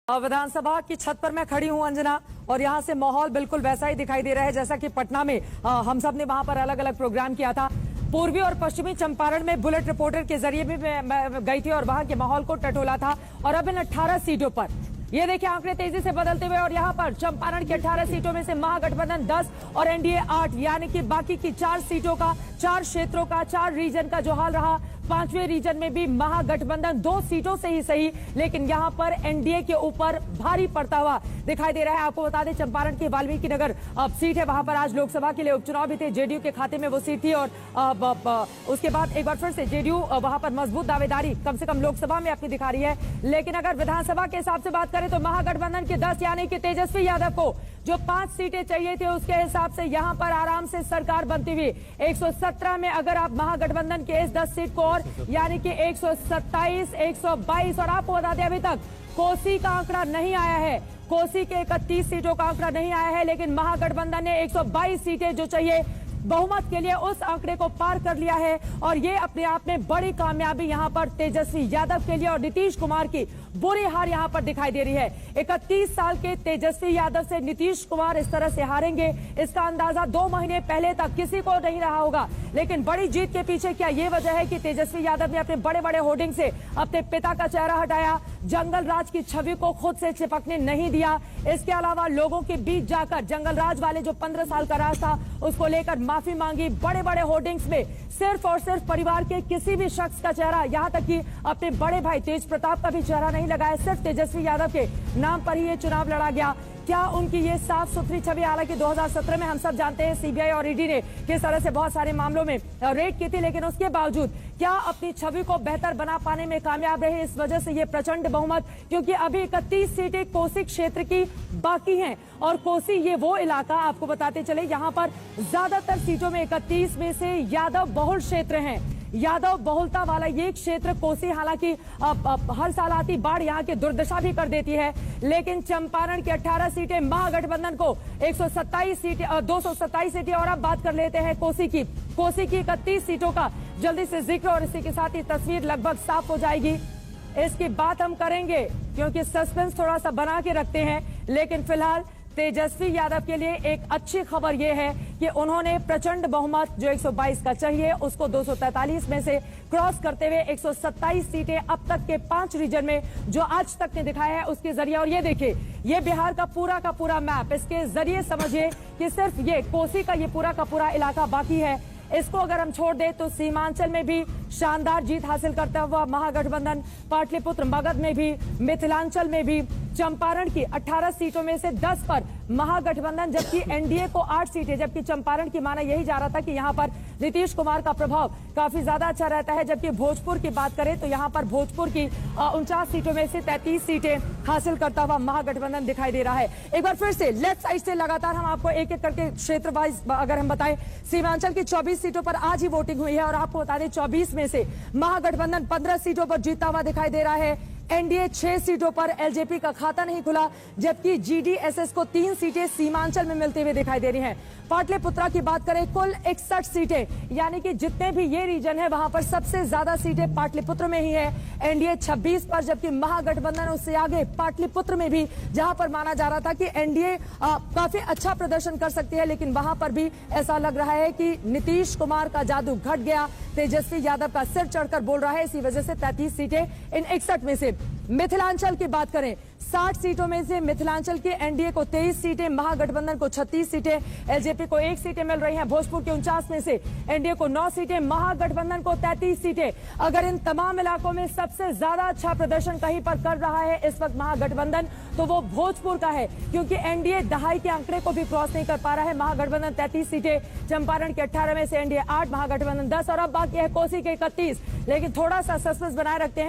विधानसभा की छत पर मैं खड़ी हूं अंजना, और यहां से माहौल बिल्कुल वैसा ही दिखाई दे रहा है जैसा कि पटना में हम सब ने वहां पर अलग अलग प्रोग्राम किया था। पूर्वी और पश्चिमी चंपारण में बुलेट रिपोर्टर के जरिए भी मैं गई थी और वहां के माहौल को टटोला था। और अब इन 18 सीटों पर ये देखिए आंकड़े तेजी से बदलते हुए, और यहाँ पर चंपारण की 18 सीटों में से महागठबंधन 10 और एनडीए 8, यानी कि बाकी की 4 सीटों का, 4 क्षेत्रों का, 4 रीजन का जो हाल रहा, 5वें रीजन में भी महागठबंधन 2 सीटों से ही सही, लेकिन यहाँ पर एनडीए के ऊपर भारी पड़ता हुआ दिखाई दे रहा है। आपको बता दें चंपारण की वाल्मीकि नगर सीट है, वहां पर आज लोकसभा के लिए उपचुनाव भी थे, जेडीयू के खाते में वो सीट थी, और उसके बाद एक बार फिर से जेडीयू वहां पर मजबूत दावेदारी कम से कम लोकसभा में अपनी दिखा रही है। लेकिन अगर विधानसभा के हिसाब से बात करें तो महागठबंधन के 10 यानी कि तेजस्वी यादव को जो 5 सीटें चाहिए थे उसके हिसाब से यहां पर आराम से सरकार बनती हुई 117 में, अगर आप महागठबंधन के इस 10 सीट को और यानी कि 127, 122, और आपको बता दें अभी तक कोसी का आंकड़ा नहीं आया है, कोसी के 31 सीटों का आंकड़ा नहीं आया है, लेकिन महागठबंधन ने 122 सीटें जो चाहिए बहुमत के लिए उस आंकड़े को पार कर लिया है। और ये अपने आप में बड़ी कामयाबी यहां पर तेजस्वी यादव के लिए और नीतीश कुमार की बुरी हार यहां पर दिखाई दे रही है। 31 साल के तेजस्वी यादव से नीतीश कुमार इस तरह से हारेंगे, इसका अंदाजा 2 महीने पहले तक किसी को नहीं रहा होगा। लेकिन बड़ी जीत के पीछे क्या ये वजह है कि तेजस्वी यादव ने अपने बड़े बड़े होर्डिंग से अपने पिता का चेहरा हटाया, जंगल राज की छवि को खुद से चिपकने नहीं दिया, इसके अलावा लोगों के बीच जाकर जंगल राज वाले जो 15 साल का राज था उसको लेकर माफी मांगी, बड़े बड़े होर्डिंग्स में सिर्फ और सिर्फ परिवार के किसी भी शख्स का चेहरा, यहां तक कि अपने बड़े भाई तेज प्रताप का भी चेहरा नहीं लगाया, सिर्फ तेजस्वी यादव के नाम पर ही ये चुनाव लड़ा गया। क्या उनकी ये साफ सुथरी छवि, हालांकि 2017 में हम सब जानते हैं सीबीआई और ईडी ने किस तरह से बहुत सारे मामलों में रेड की थी, लेकिन उसके बावजूद क्या अपनी छवि को बेहतर बना पाने में कामयाब रहे, इस वजह से ये प्रचंड बहुमत, क्योंकि अभी 31 सीटें कोसी क्षेत्र की बाकी हैं। और कोसी ये वो इलाका, आपको बताते चले, यहाँ पर ज्यादातर सीटों में 31 में से यादव बहुल क्षेत्र हैं, यादव बहुलता वाला ये क्षेत्र कोसी, हालांकि हर साल आती बाढ़ यहाँ की दुर्दशा भी कर देती है, लेकिन चंपारण की 18 सीटें महागठबंधन को 127 सीटें 227 सीटें। और अब बात कर लेते हैं कोसी की 31 सीटों का जल्दी से जिक्र, और इसी के साथ ही तस्वीर लगभग साफ हो जाएगी। इसकी बात हम करेंगे क्योंकि सस्पेंस थोड़ा सा बना के रखते हैं, लेकिन फिलहाल तेजस्वी यादव के लिए एक अच्छी खबर यह है कि उन्होंने प्रचंड बहुमत जो 122 का चाहिए उसको 243 में से क्रॉस करते हुए 127 सीटें अब तक के 5 रीजन में जो आज तक ने दिखाया है उसके जरिए। और ये देखिए, ये बिहार का पूरा मैप, इसके जरिए समझिए कि सिर्फ ये कोसी का ये पूरा का पूरा इलाका बाकी है। इसको अगर हम छोड़ दें तो सीमांचल में भी शानदार जीत हासिल करता हुआ महागठबंधन, पाटलिपुत्र मगध में भी, मिथिलांचल में भी, चंपारण की 18 सीटों में से 10 पर महागठबंधन, जबकि एनडीए को 8 सीटें, जबकि चंपारण की माना यही जा रहा था कि यहां पर नीतीश कुमार का प्रभाव काफी ज्यादा अच्छा रहता है। जबकि भोजपुर की बात करें तो यहां पर भोजपुर की 49 सीटों में से 33 सीटें हासिल करता हुआ महागठबंधन दिखाई दे रहा है। एक बार फिर से लेफ्ट साइड से लगातार हम आपको एक एक करके क्षेत्र वाइज अगर हम बताएं, सीमांचल की 24 सीटों पर आज ही वोटिंग हुई है, और आपको बता दें 24 में से महागठबंधन 15 सीटों पर जीतता हुआ दिखाई दे रहा है। एनडीए 6 सीटों पर एलजेपी का खाता नहीं खुला, जबकि जीडीएसएस को 3 सीटें सीमांचल में मिलते हुए दिखाई दे रही हैं। पाटलिपुत्रा की बात करें, कुल 61 सीटें, यानी कि जितने भी ये रीजन है वहां पर सबसे ज्यादा सीटें पाटलिपुत्र में ही है, एनडीए 26 पर, जबकि महागठबंधन उससे आगे पाटलिपुत्र में भी, जहां पर माना जा रहा था कि एनडीए काफी अच्छा प्रदर्शन कर सकती है, लेकिन वहां पर भी ऐसा लग रहा है कि नीतीश कुमार का जादू घट गया, तेजस्वी यादव का सिर चढ़कर बोल रहा है, इसी वजह से 33 सीटें इन 61 में से। मिथिलांचल की बात करें, 60 सीटों में से मिथिलांचल के एनडीए को 23 सीटें, महागठबंधन को 36 सीटें, एलजेपी को 1 सीटें मिल रही हैं। भोजपुर के 49 में से एनडीए को 9 सीटें, महागठबंधन को 33 सीटें। अगर इन तमाम इलाकों में सबसे ज्यादा अच्छा प्रदर्शन कहीं पर कर रहा है इस वक्त महागठबंधन, तो वो भोजपुर का है, क्योंकि एनडीए दहाई के आंकड़े को भी क्रॉस नहीं कर पा रहा है। महागठबंधन 33 सीटें, चंपारण के 18 में से एनडीए 8, महागठबंधन 10, और अब बाकी है कोसी के 31। लेकिन थोड़ा सा सस्पेंस बनाए रखते हैं।